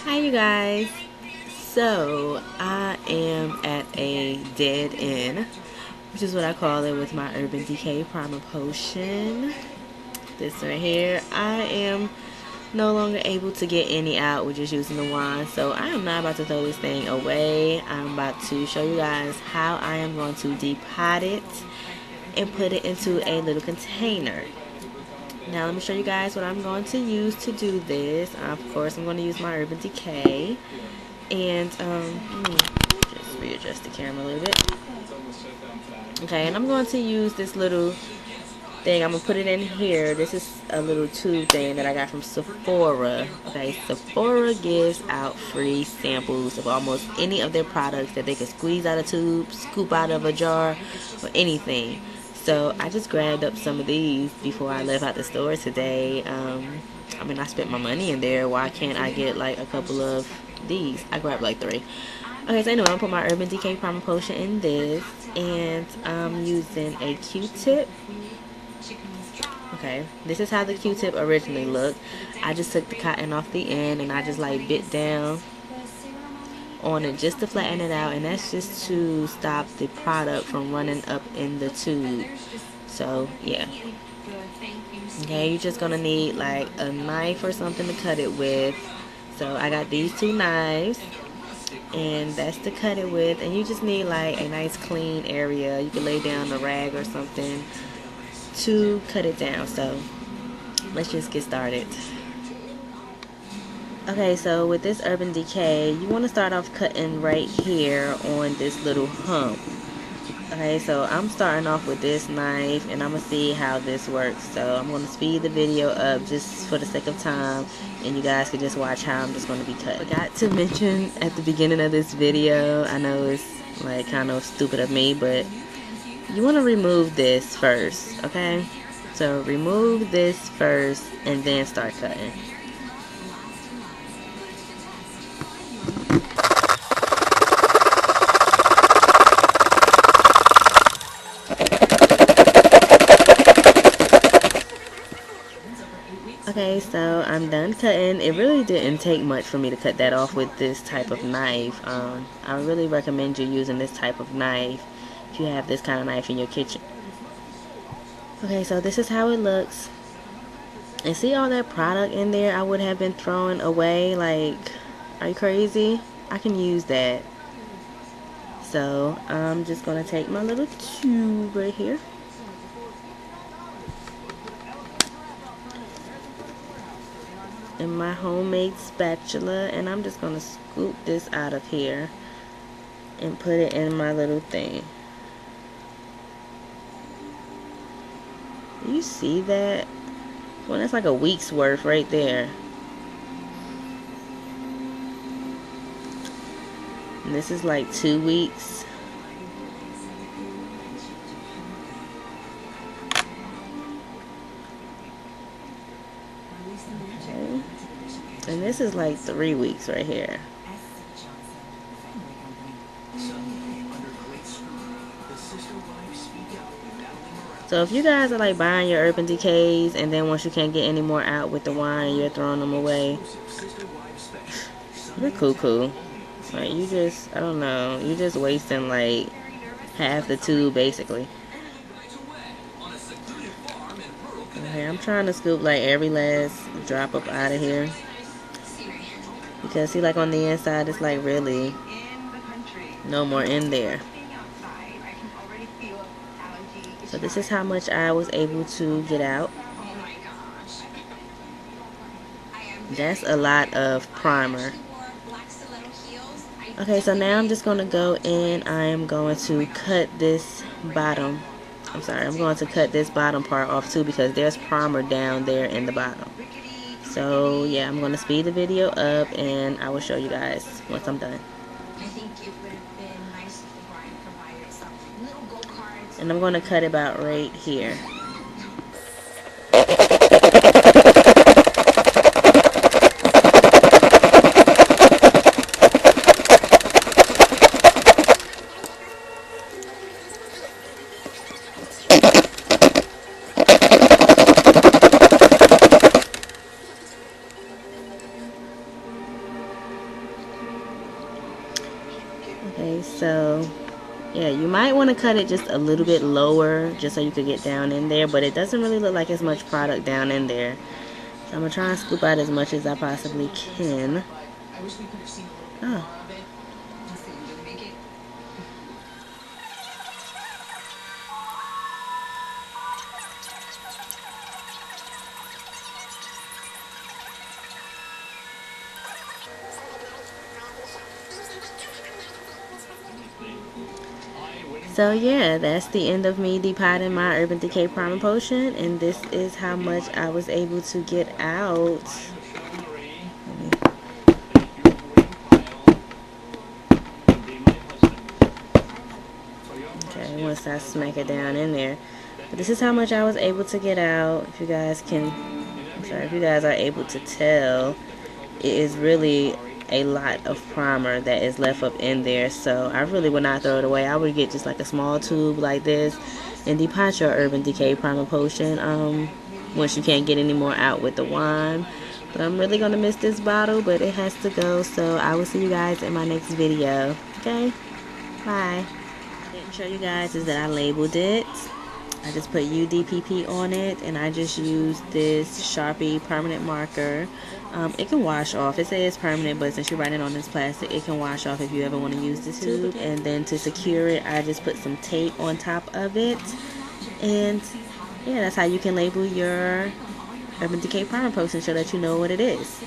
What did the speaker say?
Hi you guys. So I am at a dead end, which is what I call it with my Urban Decay Primer Potion. This right here, I am no longer able to get any out with just using the wand. So I am not about to throw this thing away. I'm about to show you guys how I am going to depot it and put it into a little container. Now let me show you guys what I'm going to use to do this. Of course, I'm going to use my Urban Decay. And let me just readjust the camera a little bit. Okay, and I'm going to use this little thing. I'm going to put it in here. This is a little tube thing that I got from Sephora. Okay, Sephora gives out free samples of almost any of their products that they can squeeze out a tube, scoop out of a jar, or anything. So I just grabbed up some of these before I left out the store today. I mean, I spent my money in there. Why can't I get like a couple of these? I grabbed like 3. Okay, so anyway, I'm gonna put my Urban Decay Primer Potion in this, and I'm using a Q-tip. Okay, this is how the Q-tip originally looked. I just took the cotton off the end and I just like bit down on it just to flatten it out, and that's just to stop the product from running up in the tube. So yeah. Okay, you're just gonna need like a knife or something to cut it with. So I got these 2 knives, and that's to cut it with. And you just need like a nice clean area. You can lay down a rag or something to cut it down. So let's just get started. Okay, so with this Urban Decay, you want to start off cutting right here on this little hump. Okay, so I'm starting off with this knife, and I'm going to see how this works. So I'm going to speed the video up just for the sake of time, and you guys can just watch how I'm just going to be cutting. I forgot to mention at the beginning of this video, I know it's like kind of stupid of me, but you want to remove this first, okay? So remove this first and then start cutting. Okay, so I'm done cutting. It really didn't take much for me to cut that off with this type of knife. I really recommend you using this type of knife if you have this kind of knife in your kitchen. Okay, so this is how it looks. And see all that product in there I would have been throwing away? Like, are you crazy? I can use that. So I'm just going to take my little tube right here. And my homemade spatula, and I'm just going to scoop this out of here and put it in my little thing. You see that? Well, that's like a week's worth right there. And this is like 2 weeks. Okay. And this is like 3 weeks right here. So if you guys are like buying your Urban Decays, and then once you can't get any more out with the wine, you're throwing them away, you're cuckoo. Like, you just, I don't know, you're just wasting like half the tube basically. Okay, I'm trying to scoop like every last drop up out of here, because see, like on the inside it's like really no more in there. So this is how much I was able to get out. That's a lot of primer. Okay, so now I'm just going to go in. I am going to cut this bottom. I'm going to cut this bottom part off too, because there's primer down there in the bottom. So yeah, I'm going to speed the video up, and I will show you guys once I'm done. And I'm going to cut about right here. Okay, so yeah, you might want to cut it just a little bit lower just so you could get down in there, but it doesn't really look like as much product down in there. So I'm going to try and scoop out as much as I possibly can. Oh. So yeah, that's the end of me depotting my Urban Decay Primer Potion, and this is how much I was able to get out. Okay, once I smack it down in there. But this is how much I was able to get out. If you guys can, I'm sorry, if you guys are able to tell, it is really a lot of primer that is left up in there, so I really would not throw it away. I would get just like a small tube like this and depot your Urban Decay Primer Potion once you can't get any more out with the wand. But I'm really gonna miss this bottle, but it has to go, so I will see you guys in my next video. Okay, bye. I didn't show you guys is that I labeled it. I just put UDPP on it, and I just used this Sharpie permanent marker. It can wash off. It says permanent, but since you're writing on this plastic, it can wash off if you ever want to use this tube. And then to secure it, I just put some tape on top of it. And yeah, that's how you can label your Urban Decay Primer Potion so that you know what it is.